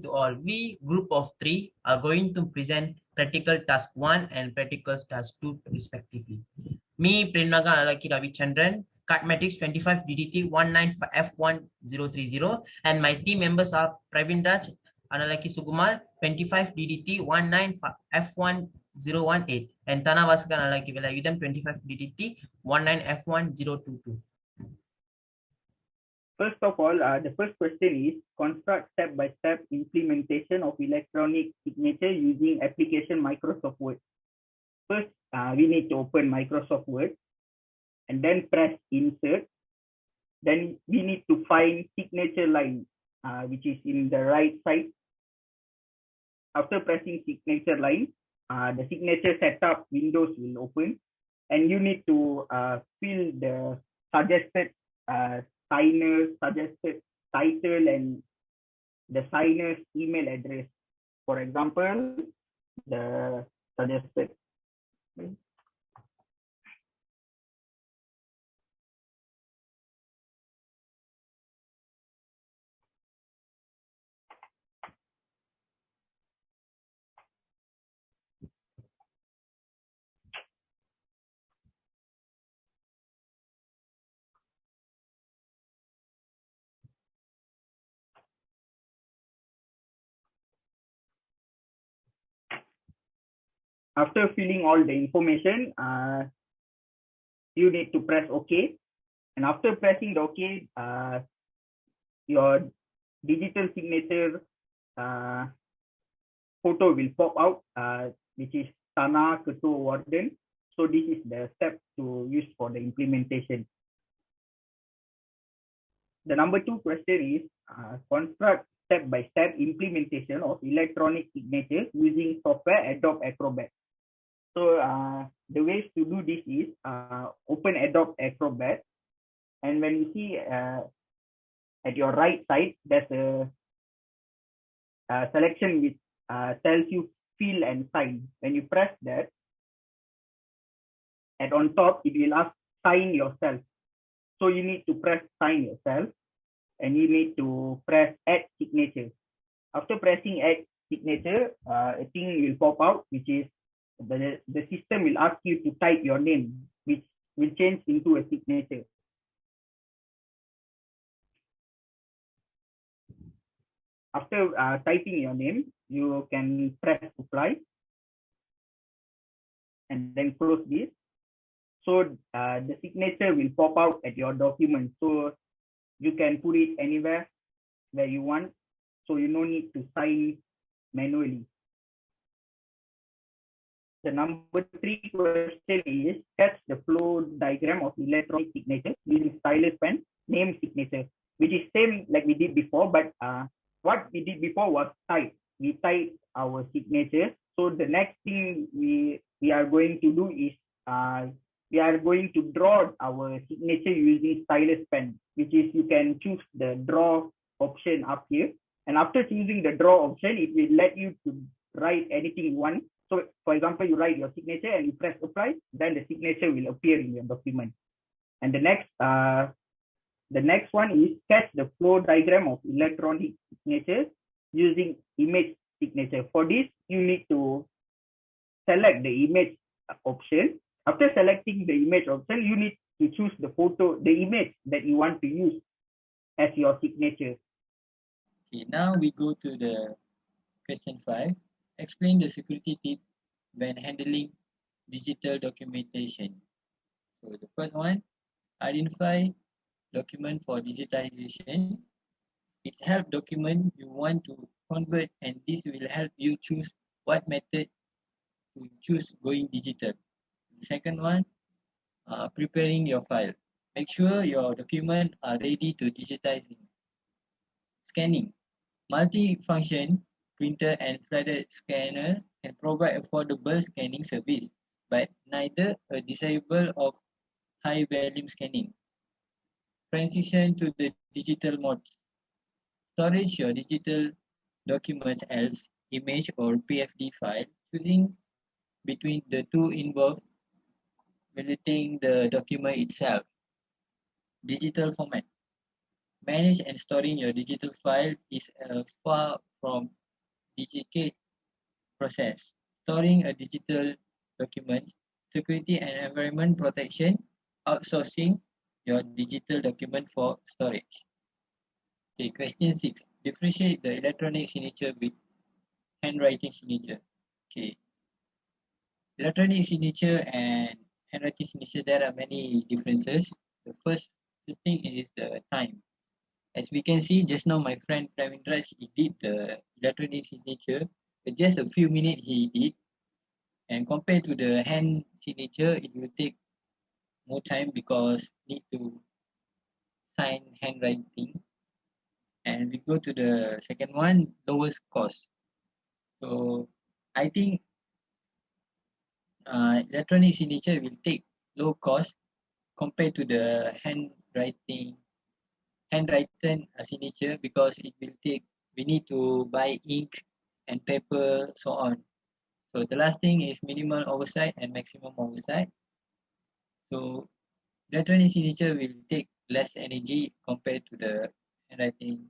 to all. We group of three are going to present practical task 1 and practical task 2 respectively. Me, Premnaga Alaki Ravichandran, Cardmatics 25 DDT 19 F1030, and my team members are Pravin Raj, Analaki Sukumar 25 DDT 19 F1018, and Tanavasakan Alaki Velayudam 25 DDT 19 F1022. First of all, the first question is construct step-by-step implementation of electronic signature using application Microsoft Word. First, we need to open Microsoft Word and then press insert. Then we need to find signature line, which is in the right side. After pressing signature line, the signature setup windows will open, and you need to fill the suggested signer, suggested title, and the signer's email address. For example, the suggested. After filling all the information, you need to press OK. And after pressing the OK, your digital signature photo will pop out, which is Tana Ketua Warden. So this is the step to use for the implementation. The number 2 question is construct step-by-step implementation of electronic signatures using software Adobe Acrobat. So the ways to do this is open Adobe Acrobat, and when you see at your right side, there's a selection which tells you fill and sign. When you press that, and on top it will ask sign yourself. So you need to press sign yourself, and you need to press add signature. After pressing add signature, a thing will pop out, which is the system will ask you to type your name, which will change into a signature. After typing your name, you can press apply and then close this. So the signature will pop out at your document. So you can put it anywhere where you want. So you no need to sign manually. The number 3 question is sketch the flow diagram of electronic signature using stylus pen, name signature, which is same like we did before, but what we did before was type. We type our signature. So the next thing we are going to do is we are going to draw our signature using stylus pen, which is you can choose the draw option up here. And after choosing the draw option, it will let you to write anything you want. So for example, you write your signature and you press apply, then the signature will appear in your document. And the next one is sketch the flow diagram of electronic signatures using image signature. For this, you need to select the image option. After selecting the image option, you need to choose the photo, the image that you want to use as your signature. Okay, now we go to the question 5. Explain the security tip when handling digital documentation. So the first one, identify document for digitization. It's help document you want to convert, and this will help you choose what method to choose going digital. The second one, preparing your file. Make sure your document are ready to digitizing. Scanning. Multi-function printer and flooded scanner can provide affordable scanning service, but neither a disable of high volume scanning. Transition to the digital modes. Storage your digital documents as image or PFD file, choosing between the two involved validating the document itself. Digital format. Manage and storing your digital file is a from DigiKey process, storing a digital document, security and environment protection, outsourcing your digital document for storage. Okay, question 6. Differentiate the electronic signature with handwriting signature. Okay, electronic signature and handwriting signature, there are many differences. The first thing is the time. As we can see just now, my friend Pravin Raj, he did the electronic signature in just a few minutes he did, and compared to the hand signature, it will take more time because need to sign handwriting. And we go to the second one, lowest cost. So I think electronic signature will take low cost compared to the handwritten signature, because it will take, we need to buy ink and paper, so on. So the last thing is minimal oversight and maximum oversight. So electronic signature will take less energy compared to the handwriting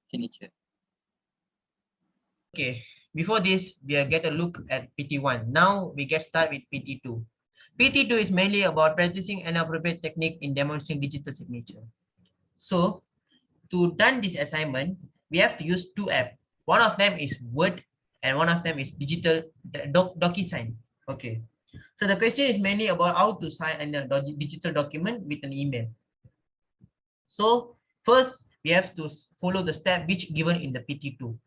signature. Okay, before this, we'll get a look at PT1. Now we get started with PT2. PT2 is mainly about practicing an appropriate technique in demonstrating digital signature. So to done this assignment, we have to use two apps. One of them is Word and one of them is digital DocuSign. Okay. So the question is mainly about how to sign a digital document with an email. So first, we have to follow the step which given in the PT2.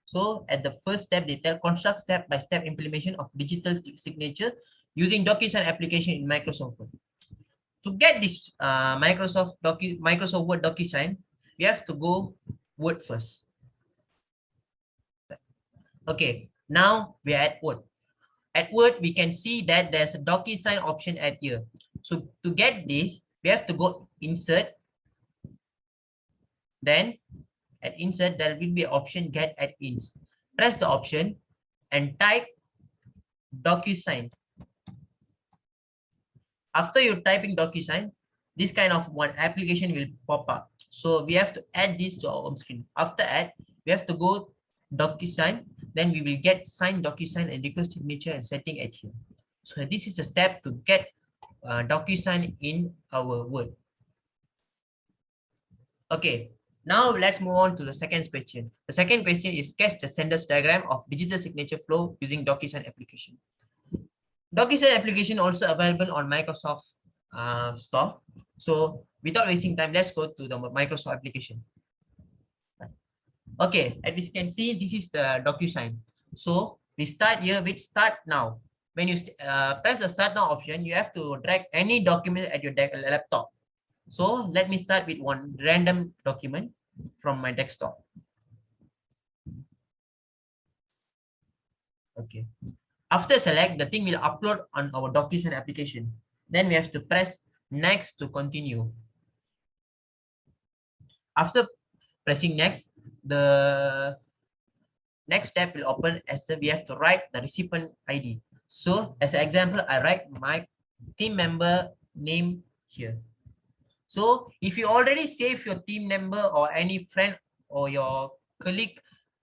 So at the first step, they tell construct step-by-step implementation of digital signature using DocuSign application in Microsoft Word. To get this Microsoft Word DocuSign, we have to go Word first. Okay, now we are at Word. At Word, we can see that there's a DocuSign option at here. So to get this, we have to go Insert. Then at Insert, there will be an option Get at Ins. Press the option and type DocuSign. After you're typing DocuSign, this kind of one application will pop up. So we have to add this to our home screen. After add, we have to go DocuSign. Then we will get sign DocuSign and request signature and setting at here. So this is the step to get DocuSign in our Word. Okay, now let's move on to the second question. The second question is sketch the sender's diagram of digital signature flow using DocuSign application. DocuSign application also available on Microsoft Store. So without wasting time, let's go to the Microsoft application. Okay, as you can see, this is the DocuSign. So we start here with Start Now. When you press the Start Now option, you have to drag any document at your laptop. So let me start with one random document from my desktop. Okay. After select, the thing will upload on our DocuSign application. Then we have to press Next to continue. After pressing Next, the next step will open as we have to write the recipient ID. So as an example, I write my team member name here. So if you already save your team member or any friend or your colleague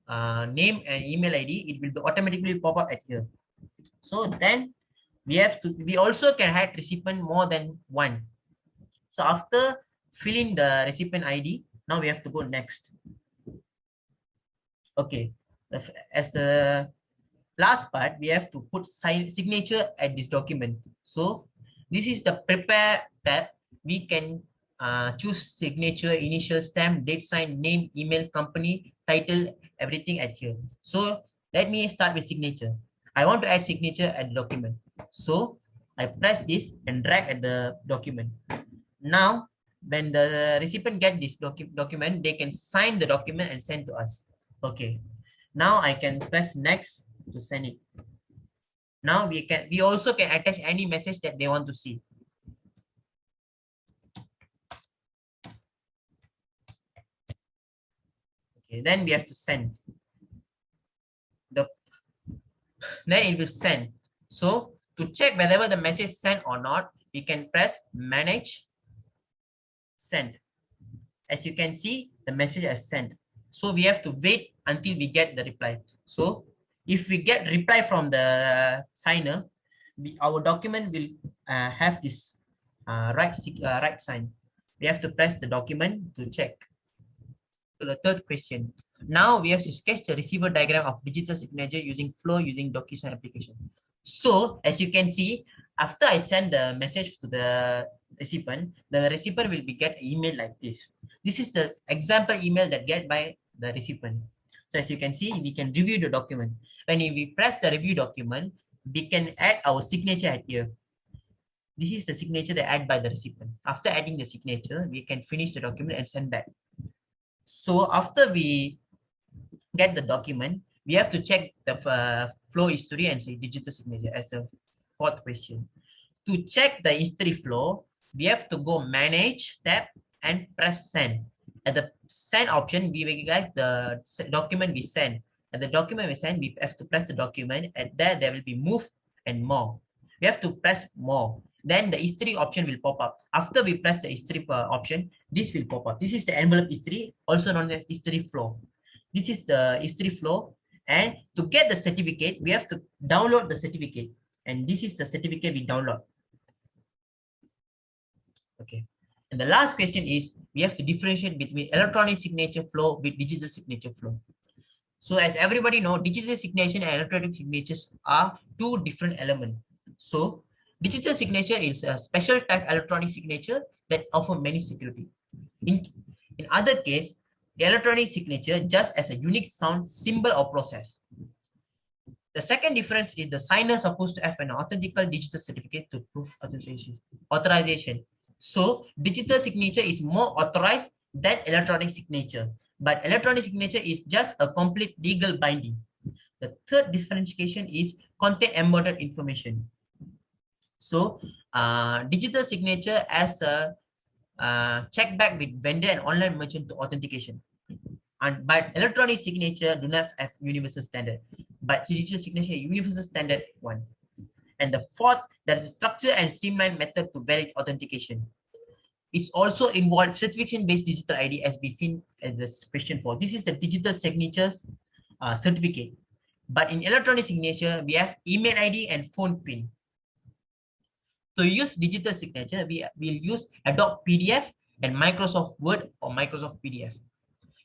name and email ID, it will be automatically pop up at here. So then we also can add recipient more than one. So after filling the recipient ID, now we have to go next. Okay, as the last part, we have to put signature at this document. So this is the prepare tab. We can choose signature, initial, stamp, date, sign, name, email, company, title, everything at here. So let me start with signature. I want to add signature at the document. So I press this and drag at the document. Now, when the recipient get this document, they can sign the document and send to us. Okay. Now I can press next to send it. Now we also can attach any message that they want to see. Okay, then we have to send. Then it will send. So to check whether the message sent or not, we can press manage send. As you can see, the message is sent. So we have to wait until we get the reply. So if we get reply from the signer, our document will have this right sign. We have to press the document to check. To the third question. Now we have to sketch the receiver diagram of digital signature using Flow using DocuSign application. So as you can see, after I send the message to the recipient will be get email like this. This is the example email that get by the recipient. So as you can see, we can review the document. When we press the review document, we can add our signature at here. This is the signature that add by the recipient. After adding the signature, we can finish the document and send back. So after we get the document, we have to check the flow history and say digital signature as a fourth question. To check the history flow, we have to go manage tab and press send. At the send option, we will get the document we send. At the document we send, we have to press the document, and there will be move and more. We have to press more. Then the history option will pop up. After we press the history option, this will pop up. This is the envelope history, also known as history flow. This is the history flow. And to get the certificate, we have to download the certificate. And this is the certificate we download. Okay. And the last question is, we have to differentiate between electronic signature flow with digital signature flow. So as everybody know, digital signature and electronic signatures are two different elements. So digital signature is a special type electronic signature that offer many security. In other case, the electronic signature just as a unique sound, symbol, or process. The second difference is the signer supposed to have an authentical digital certificate to prove authorization. So digital signature is more authorized than electronic signature, but electronic signature is just a complete legal binding. The third differentiation is content embodied information. So digital signature as a check back with vendor and online merchant to authentication. But electronic signature do not have universal standard, but digital signature universal standard one. And the fourth, there is a structure and streamlined method to valid authentication. It's also involved certification-based digital ID, as we seen in this question 4. This is the digital signatures certificate. But in electronic signature, we have email ID and phone PIN. To use digital signature, we will use Adobe PDF and Microsoft Word or Microsoft PDF.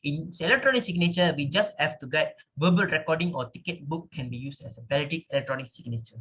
In electronic signature, we just have to get verbal recording or ticket book can be used as a valid electronic signature.